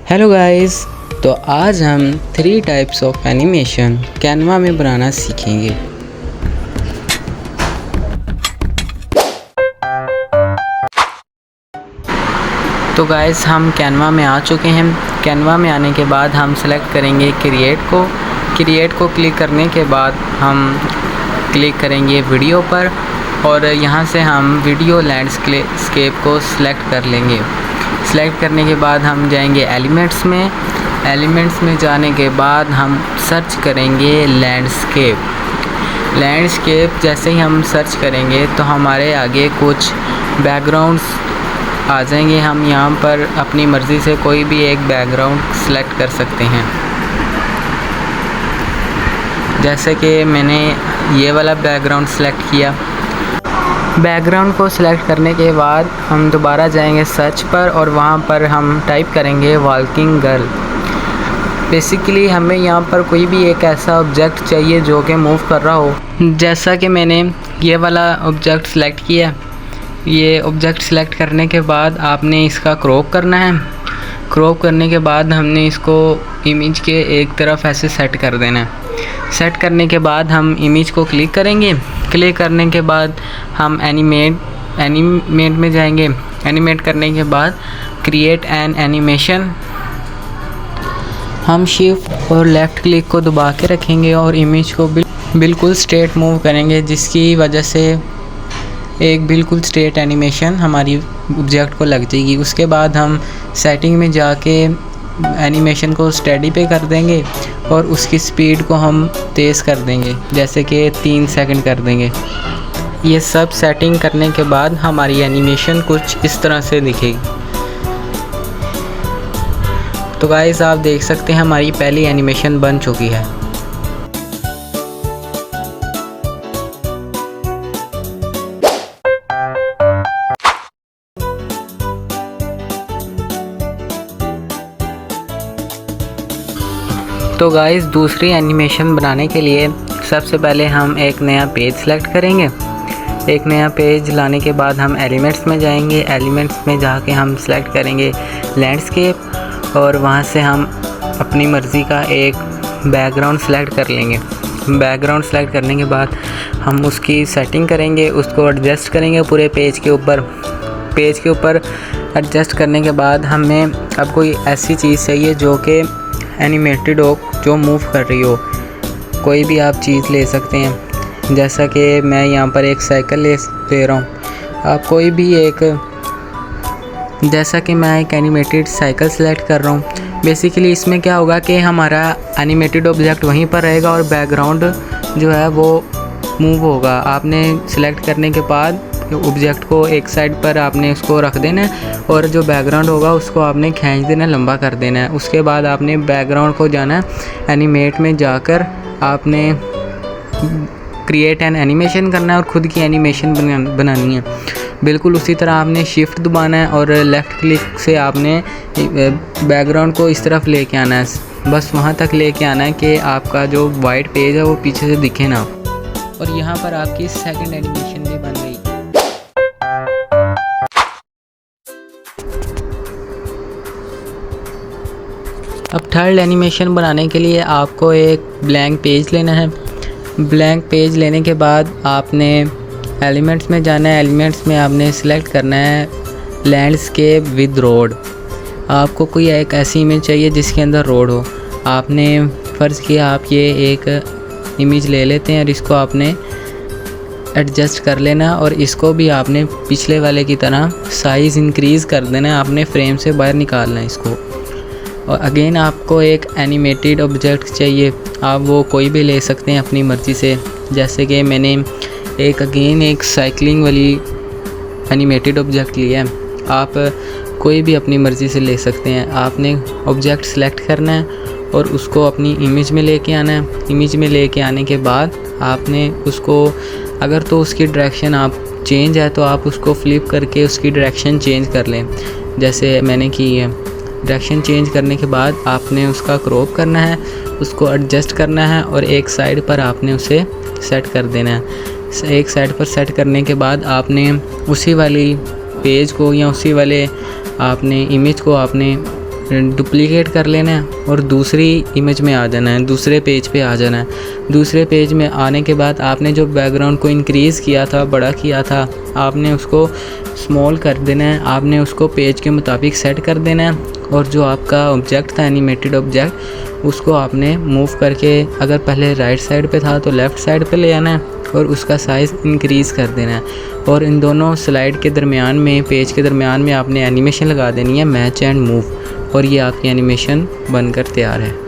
Hello guys, तो आज हम 3 टाइप्स ऑफ एनिमेशन कैनवा में बनाना सीखेंगे। तो गाइस, हम कैनवा में आ चुके हैं। कैनवा में आने के बाद हम सेलेक्ट करेंगे क्रिएट को क्लिक करने के बाद हम क्लिक करेंगे वीडियो पर और यहाँ से हम वीडियो लैंडस्केप को सिलेक्ट कर लेंगे। सेलेक्ट करने के बाद हम जाएंगे एलिमेंट्स में जाने के बाद हम सर्च करेंगे लैंडस्केप। जैसे ही हम सर्च करेंगे तो हमारे आगे कुछ बैकग्राउंड्स आ जाएंगे। हम यहाँ पर अपनी मर्ज़ी से कोई भी एक बैकग्राउंड सेलेक्ट कर सकते हैं। जैसे कि मैंने ये वाला बैकग्राउंड सेलेक्ट किया। बैकग्राउंड को सिलेक्ट करने के बाद हम दोबारा जाएंगे सर्च पर और वहाँ पर हम टाइप करेंगे वॉकिंग गर्ल। बेसिकली हमें यहाँ पर कोई भी एक ऐसा ऑब्जेक्ट चाहिए जो कि मूव कर रहा हो। जैसा कि मैंने ये वाला ऑब्जेक्ट सेलेक्ट किया। ये ऑब्जेक्ट सेलेक्ट करने के बाद आपने इसका क्रॉप करना है। क्रॉप करने के बाद हमने इसको इमेज के एक तरफ ऐसे सेट कर देना है। सेट करने के बाद हम इमेज को क्लिक करेंगे। क्लिक करने के बाद हम एनिमेट में जाएंगे। एनिमेट करने के बाद क्रिएट एन एनिमेशन, हम शिफ्ट और लेफ़्ट क्लिक को दबा के रखेंगे और इमेज को बिल्कुल स्ट्रेट मूव करेंगे, जिसकी वजह से एक बिल्कुल स्ट्रेट एनिमेशन हमारी ऑब्जेक्ट को लग जाएगी। उसके बाद हम सेटिंग में जाके एनिमेशन को स्टेडी पे कर देंगे और उसकी स्पीड को हम तेज़ कर देंगे, जैसे कि 3 सेकंड कर देंगे। ये सब सेटिंग करने के बाद हमारी एनिमेशन कुछ इस तरह से दिखेगी। तो गाइस, आप देख सकते हैं हमारी पहली एनिमेशन बन चुकी है। तो गाइस, दूसरी एनिमेशन बनाने के लिए सबसे पहले हम एक नया पेज सेलेक्ट करेंगे। एक नया पेज लाने के बाद हम एलिमेंट्स में जाएंगे। एलिमेंट्स में जाके हम सेलेक्ट करेंगे लैंडस्केप और वहाँ से हम अपनी मर्ज़ी का एक बैकग्राउंड सेलेक्ट कर लेंगे। बैकग्राउंड सेलेक्ट करने के बाद हम उसकी सेटिंग करेंगे, उसको एडजस्ट करेंगे पूरे पेज के ऊपर। पेज के ऊपर एडजस्ट करने के बाद हमें अब कोई ऐसी चीज़ चाहिए जो कि एनिमेटेड हो, जो मूव कर रही हो। कोई भी आप चीज़ ले सकते हैं। जैसा कि मैं यहाँ पर एक साइकिल ले रहा हूँ। आप कोई भी एक, जैसा कि मैं एक एनिमेटेड साइकिल सेलेक्ट कर रहा हूँ। बेसिकली इसमें क्या होगा कि हमारा एनिमेटेड ऑब्जेक्ट वहीं पर रहेगा और बैकग्राउंड जो है वो मूव होगा। आपने सेलेक्ट करने के बाद ऑब्जेक्ट को एक साइड पर आपने उसको रख देना है और जो बैकग्राउंड होगा उसको आपने खींच देना, लंबा कर देना है। उसके बाद आपने बैकग्राउंड को जाना है, एनिमेट में जाकर आपने क्रिएट एन एनिमेशन करना है और ख़ुद की एनिमेशन बनानी है। बिल्कुल उसी तरह आपने शिफ्ट दबाना है और लेफ़्ट क्लिक से आपने बैकग्राउंड को इस तरफ लेके आना है। बस वहाँ तक लेके आना है कि आपका जो वाइट पेज है वो पीछे से दिखे ना। और यहाँ पर आपकी सेकंड एनिमेशन भी बन गई। अब थर्ड एनिमेशन बनाने के लिए आपको एक ब्लैंक पेज लेना है। ब्लैंक पेज लेने के बाद आपने एलिमेंट्स में जाना है। एलिमेंट्स में आपने सेलेक्ट करना है लैंडस्केप विद रोड। आपको कोई एक ऐसी इमेज चाहिए जिसके अंदर रोड हो। आपने फ़र्ज़ किया आप ये एक इमेज ले लेते हैं और इसको आपने एडजस्ट कर लेना और इसको भी आपने पिछले वाले की तरह साइज़ इंक्रीज़ कर देना है। आपने फ्रेम से बाहर निकालना है इसको। और अगेन आपको एक एनिमेटेड ऑब्जेक्ट चाहिए। आप वो कोई भी ले सकते हैं अपनी मर्ज़ी से। जैसे कि मैंने एक साइकिलिंग वाली एनिमेटेड ऑब्जेक्ट लिया है। आप कोई भी अपनी मर्ज़ी से ले सकते हैं। आपने ऑब्जेक्ट सेलेक्ट करना है और उसको अपनी इमेज में लेके आना है। इमेज में लेके आने के बाद आपने उसको, अगर तो उसकी डायरेक्शन आप चेंज है तो आप उसको फ्लिप करके उसकी डायरेक्शन चेंज कर लें, जैसे मैंने की है। डायरेक्शन चेंज करने के बाद आपने उसका क्रॉप करना है, उसको एडजस्ट करना है और एक साइड पर आपने उसे सेट कर देना है। एक साइड पर सेट करने के बाद आपने उसी वाली पेज को या उसी वाले आपने इमेज को आपने डुप्लीकेट कर लेना है और दूसरी इमेज में आ जाना है, दूसरे पेज पे आ जाना है। दूसरे पेज में आने के बाद आपने जो बैकग्राउंड को इंक्रीज़ किया था, बड़ा किया था, आपने उसको स्मॉल कर देना है, आपने उसको पेज के मुताबिक सेट कर देना है। और जो आपका ऑब्जेक्ट था एनिमेटेड ऑब्जेक्ट, उसको आपने मूव करके, अगर पहले राइट साइड पे था तो लेफ़्ट साइड पे ले आना है और उसका साइज़ इंक्रीज़ कर देना है। और इन दोनों स्लाइड के दरमियान में, पेज के दरमियान में आपने एनिमेशन लगा देनी है, मैच एंड मूव, और ये आपकी एनिमेशन बनकर तैयार है।